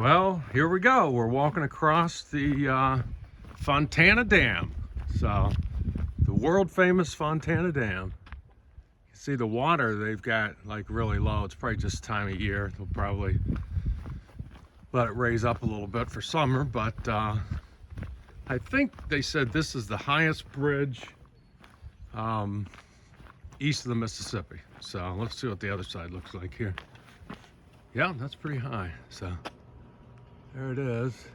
Well, here we go. We're walking across the Fontana Dam. So, the world famous Fontana Dam. You can see the water they've got like really low. It's probably just time of year. They'll probably let it raise up a little bit for summer, but I think they said this is the highest bridge east of the Mississippi. So let's see what the other side looks like here. Yeah, that's pretty high. So there it is.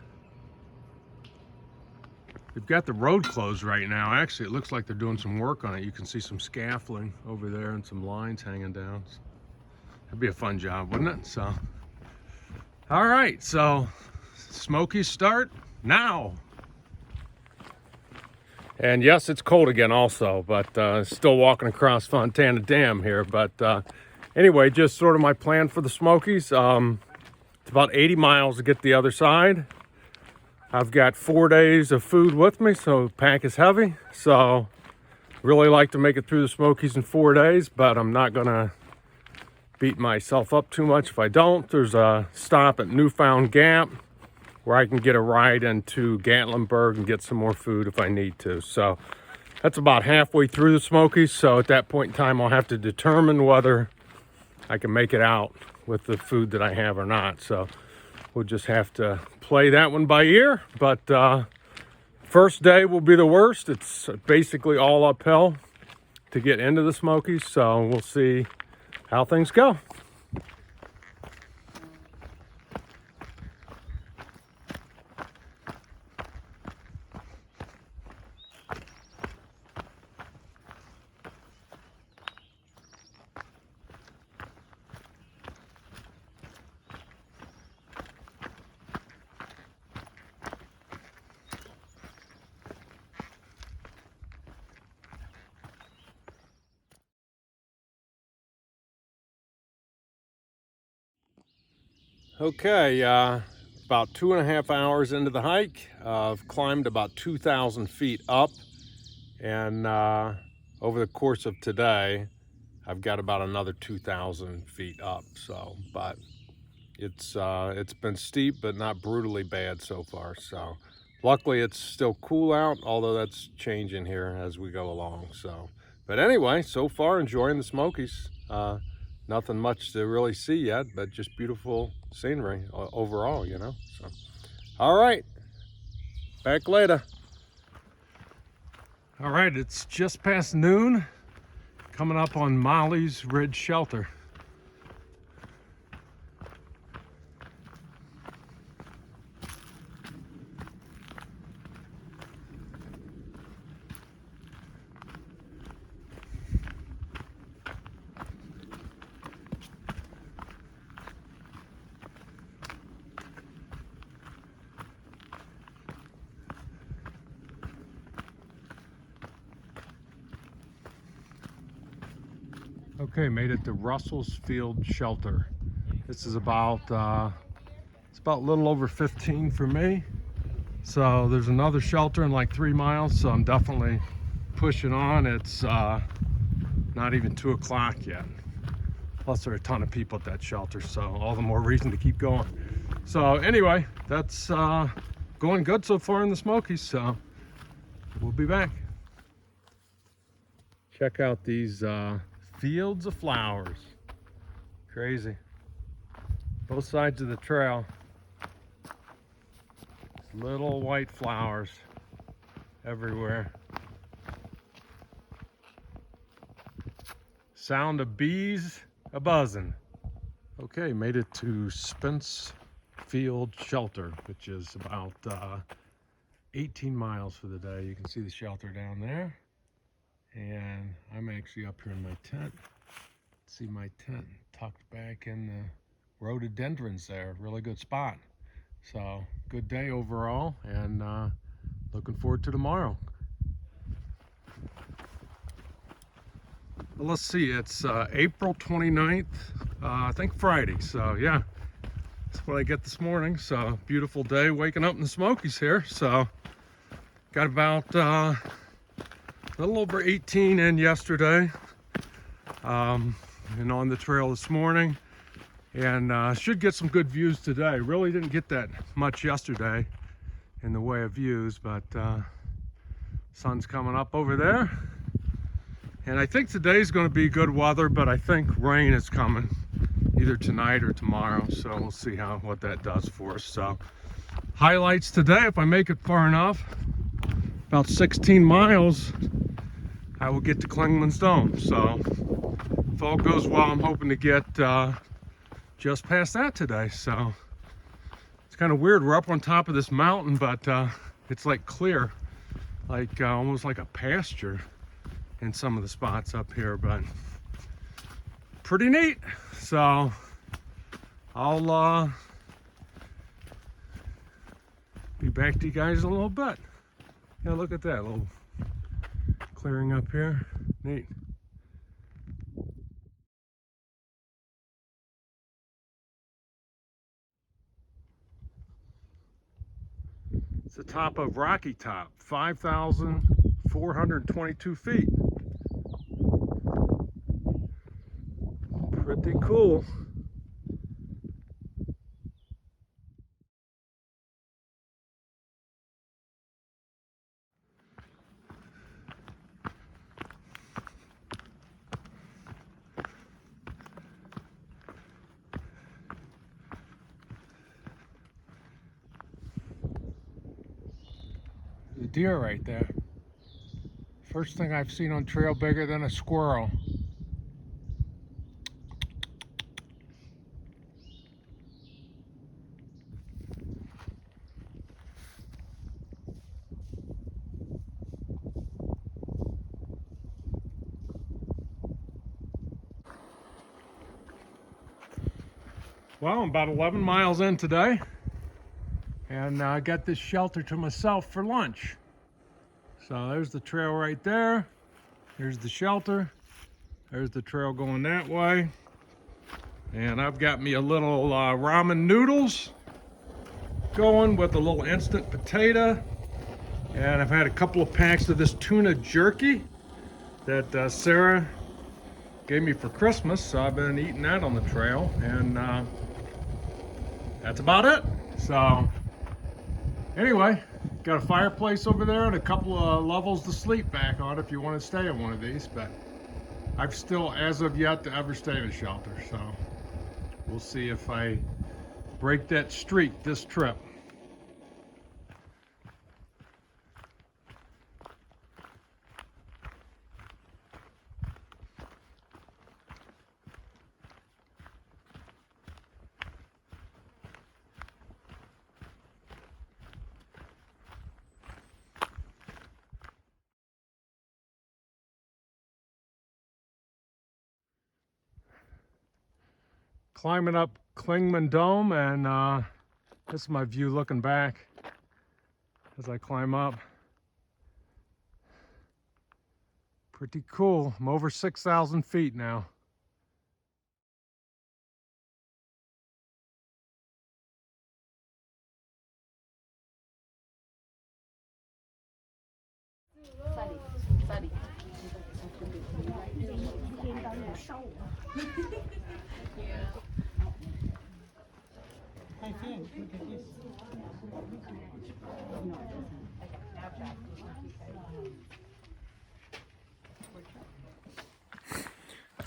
They've got the road closed right now. Actually, it looks like they're doing some work on it. You can see some scaffolding over there and some lines hanging down. That'd be a fun job, wouldn't it? So, all right, so Smoky start now. And yes, it's cold again also, but still walking across Fontana Dam here. But anyway, just sort of my plan for the Smokies. It's about 80 miles to get to the other side. I've got 4 days of food with me, so the pack is heavy. So really like to make it through the Smokies in 4 days, but I'm not gonna beat myself up too much if I don't. There's a stop at Newfound Gap where I can get a ride into Gatlinburg and get some more food if I need to. So that's about halfway through the Smokies. So at that point in time, I'll have to determine whether I can make it out with the food that I have or not. So we'll just have to play that one by ear. But first day will be the worst. It's basically all uphill to get into the Smokies. So we'll see how things go. Okay, about 2.5 hours into the hike. I've climbed about 2,000 feet up, and over the course of today, I've got about another 2,000 feet up. So, but it's been steep, but not brutally bad so far. So, luckily it's still cool out, although that's changing here as we go along. So, but anyway, so far enjoying the Smokies. Nothing much to really see yet, but just beautiful scenery overall, you know. So, all right, back later. All right, it's just past noon, coming up on Molly's Ridge Shelter. Okay, made it to Russell's Field Shelter. This is about, it's about a little over 15 for me. So there's another shelter in like 3 miles, so I'm definitely pushing on. It's not even 2 o'clock yet. Plus there are a ton of people at that shelter, so all the more reason to keep going. So anyway, that's going good so far in the Smokies, so we'll be back. Check out these fields of flowers. Crazy. Both sides of the trail. Little white flowers everywhere. Sound of bees a-buzzing. Okay, made it to Spence Field Shelter, which is about 18 miles for the day. You can see the shelter down there. And I'm actually up here in my tent. See my tent tucked back in the rhododendrons there. Really good spot. So good day overall, and looking forward to tomorrow. Well, let's see, it's April 29th, I think Friday. So yeah, that's what I get this morning. So beautiful day waking up in the Smokies here. So got about a little over 18 in yesterday, and on the trail this morning. and should get some good views today. Really didn't get that much yesterday in the way of views, but sun's coming up over there. And I think today's going to be good weather, but I think rain is coming either tonight or tomorrow. So we'll see what that does for us. So highlights today, if I make it far enough, about 16 miles, I will get to Clingman's Dome. So if all goes well, I'm hoping to get just past that today. So it's kind of weird. We're up on top of this mountain, but it's like clear, like almost like a pasture in some of the spots up here, but pretty neat. So I'll be back to you guys in a little bit. Yeah, look at that little clearing up here. Neat. It's the top of Rocky Top, 5,422 feet. Pretty cool. The deer right there. First thing I've seen on trail bigger than a squirrel. Well, I'm about 11 miles in today, and I got this shelter to myself for lunch. So there's the trail right there. There's the shelter. There's the trail going that way. And I've got me a little ramen noodles going with a little instant potato. And I've had a couple of packs of this tuna jerky that Sarah gave me for Christmas. So I've been eating that on the trail, and that's about it. So anyway, got a fireplace over there and a couple of levels to sleep back on if you want to stay in one of these, but I've still, as of yet, to ever stay in a shelter. So we'll see if I break that streak this trip. Climbing up Clingman Dome, and this is my view looking back as I climb up. Pretty cool. I'm over 6,000 feet now. I think, look at this.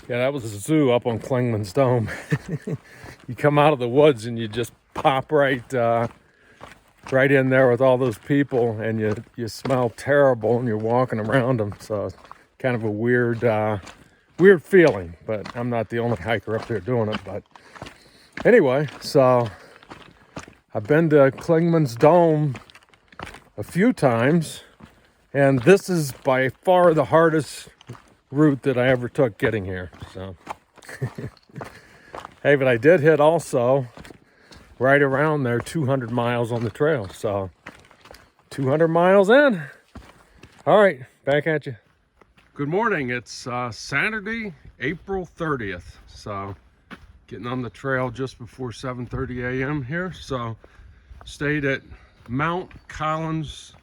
Yeah, that was a zoo up on Clingman's Dome. You come out of the woods and you just pop right in there with all those people, and you smell terrible, and you're walking around them. So it's kind of a weird feeling. But I'm not the only hiker up there doing it. But anyway, so I've been to Clingman's Dome a few times, and this is by far the hardest route that I ever took getting here. So hey, but I did hit also right around there 200 miles on the trail. So 200 miles in. All right, back at you. Good morning. It's Saturday, April 30th. So getting on the trail just before 7:30 a.m. here. So stayed at Mount Collins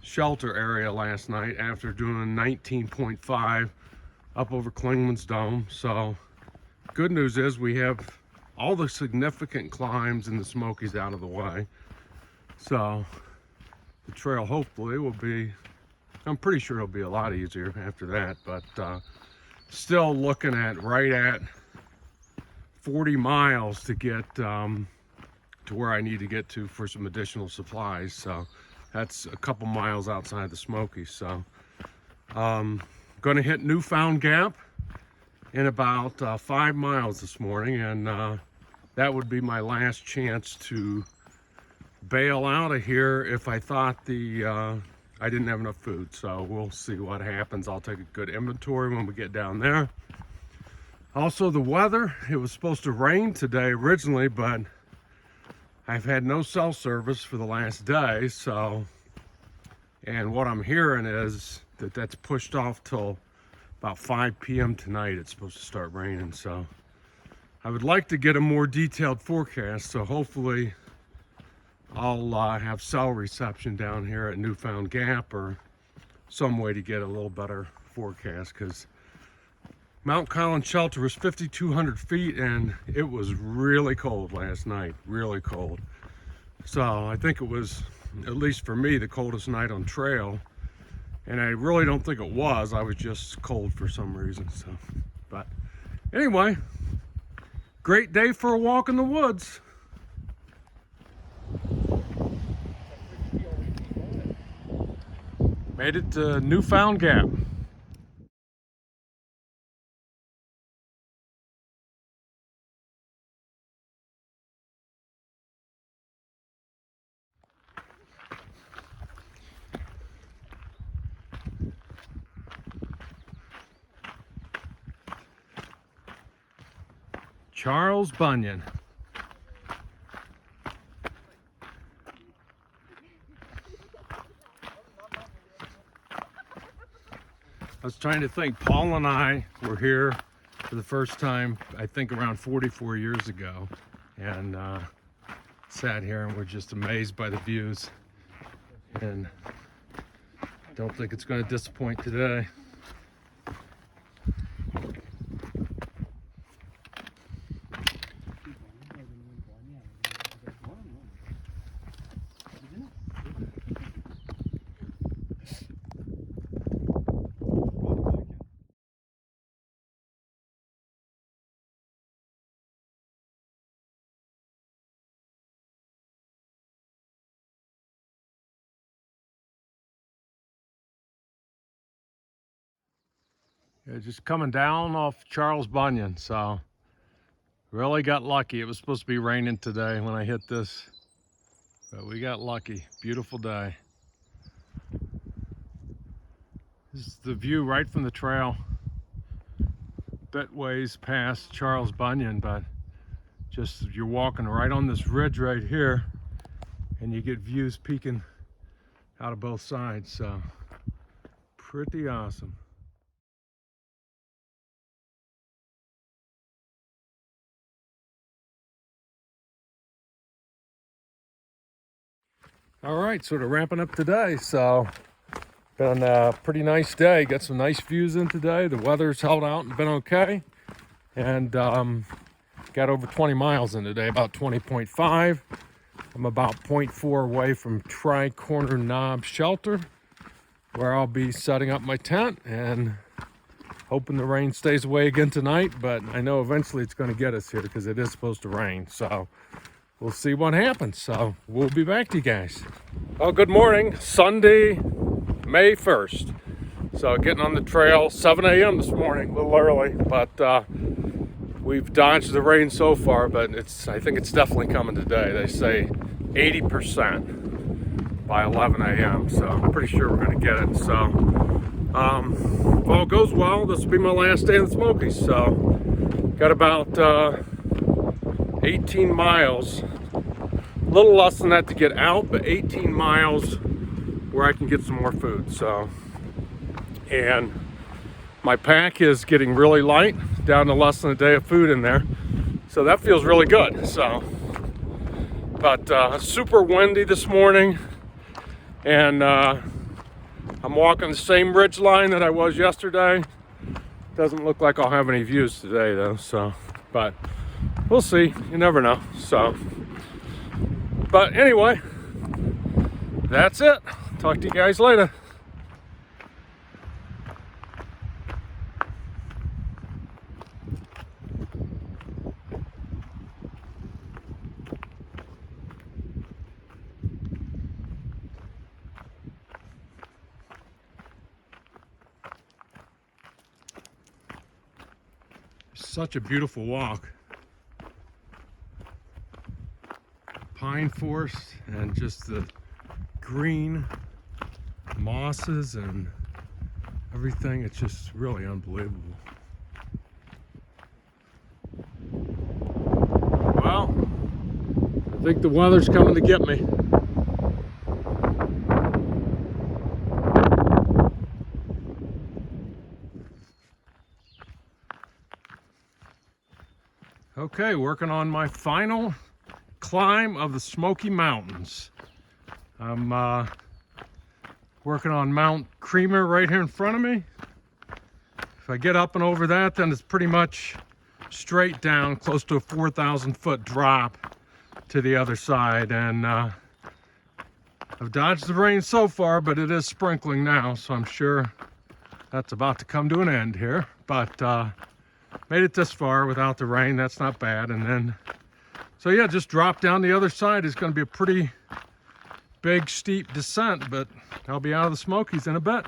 shelter area last night after doing 19.5 up over Clingman's Dome. So good news is we have all the significant climbs in the Smokies out of the way. So the trail hopefully will be, I'm pretty sure it'll be a lot easier after that, but still looking at right at 40 miles to get to where I need to get to for some additional supplies. So that's a couple miles outside the Smokies. So going to hit Newfound Gap in about 5 miles this morning, and that would be my last chance to bail out of here if I thought I didn't have enough food. So we'll see what happens. I'll take a good inventory when we get down there. Also, the weather, it was supposed to rain today originally, but I've had no cell service for the last day. So, and what I'm hearing is that that's pushed off till about 5 p.m. tonight. It's supposed to start raining. So I would like to get a more detailed forecast. So hopefully I'll have cell reception down here at Newfound Gap or some way to get a little better forecast, because Mount Collins Shelter was 5,200 feet and it was really cold last night, really cold. So I think it was, at least for me, the coldest night on trail. And I really don't think it was. I was just cold for some reason. So, but anyway, great day for a walk in the woods. Made it to Newfound Gap. Charles Bunyan. I was trying to think, Paul and I were here for the first time, I think around 44 years ago, and sat here and we're just amazed by the views, and don't think it's going to disappoint today. Yeah, just coming down off Charles Bunyan, so really got lucky. It was supposed to be raining today when I hit this, but we got lucky. Beautiful day. This is the view right from the trail. Bit ways past Charles Bunyan, but just you're walking right on this ridge right here, and you get views peeking out of both sides, so pretty awesome. All right, sort of ramping up today. So been a pretty nice day. Got some nice views in today. The weather's held out and been okay. And got over 20 miles in today, about 20.5. I'm about 0.4 away from Tri-Corner Knob Shelter, where I'll be setting up my tent and hoping the rain stays away again tonight. But I know eventually it's going to get us here because it is supposed to rain. So we'll see what happens. So we'll be back to you guys. Well, good morning. Sunday, May 1st. So getting on the trail, 7 a.m. this morning, a little early, but we've dodged the rain so far, but I think it's definitely coming today. They say 80% by 11 a.m. So I'm pretty sure we're going to get it. So if all goes well, this will be my last day in the Smokies. So got about 18 miles, a little less than that to get out, but 18 miles where I can get some more food. So, and my pack is getting really light, down to less than a day of food in there. So that feels really good. So, but super windy this morning, and I'm walking the same ridge line that I was yesterday. Doesn't look like I'll have any views today though. So, but we'll see. You never know. So, but anyway, that's it. Talk to you guys later. Such a beautiful walk. Pine forest and just the green mosses and everything. It's just really unbelievable. Well, I think the weather's coming to get me. Okay, working on my final climb of the Smoky Mountains. I'm working on Mount Creamer right here in front of me. If I get up and over that, then it's pretty much straight down, close to a 4,000 foot drop to the other side. And I've dodged the rain so far, but it is sprinkling now, so I'm sure that's about to come to an end here. But made it this far without the rain. That's not bad. And then, so yeah, just drop down the other side is going to be a pretty big steep descent, but I'll be out of the Smokies in a bit.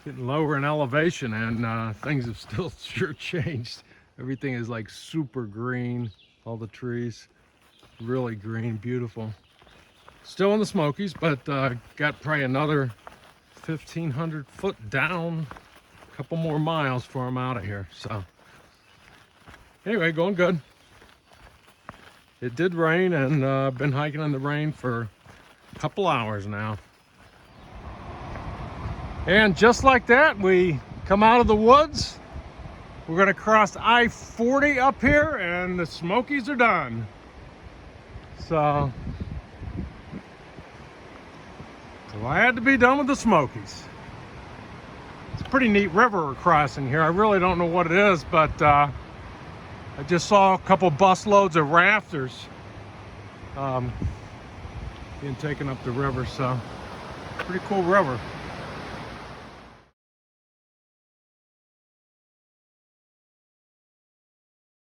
Getting lower in elevation, and things have still sure changed. Everything is like super green. All the trees, really green, beautiful. Still in the Smokies, but got probably another 1,500 foot down, a couple more miles before I'm out of here. So anyway, going good. It did rain, and I've been hiking in the rain for a couple hours now. And just like that, we come out of the woods. We're gonna cross I-40 up here, and the Smokies are done. So glad to be done with the Smokies. It's a pretty neat river we're crossing here. I really don't know what it is, but I just saw a couple bus loads of rafters being taken up the river, so pretty cool river.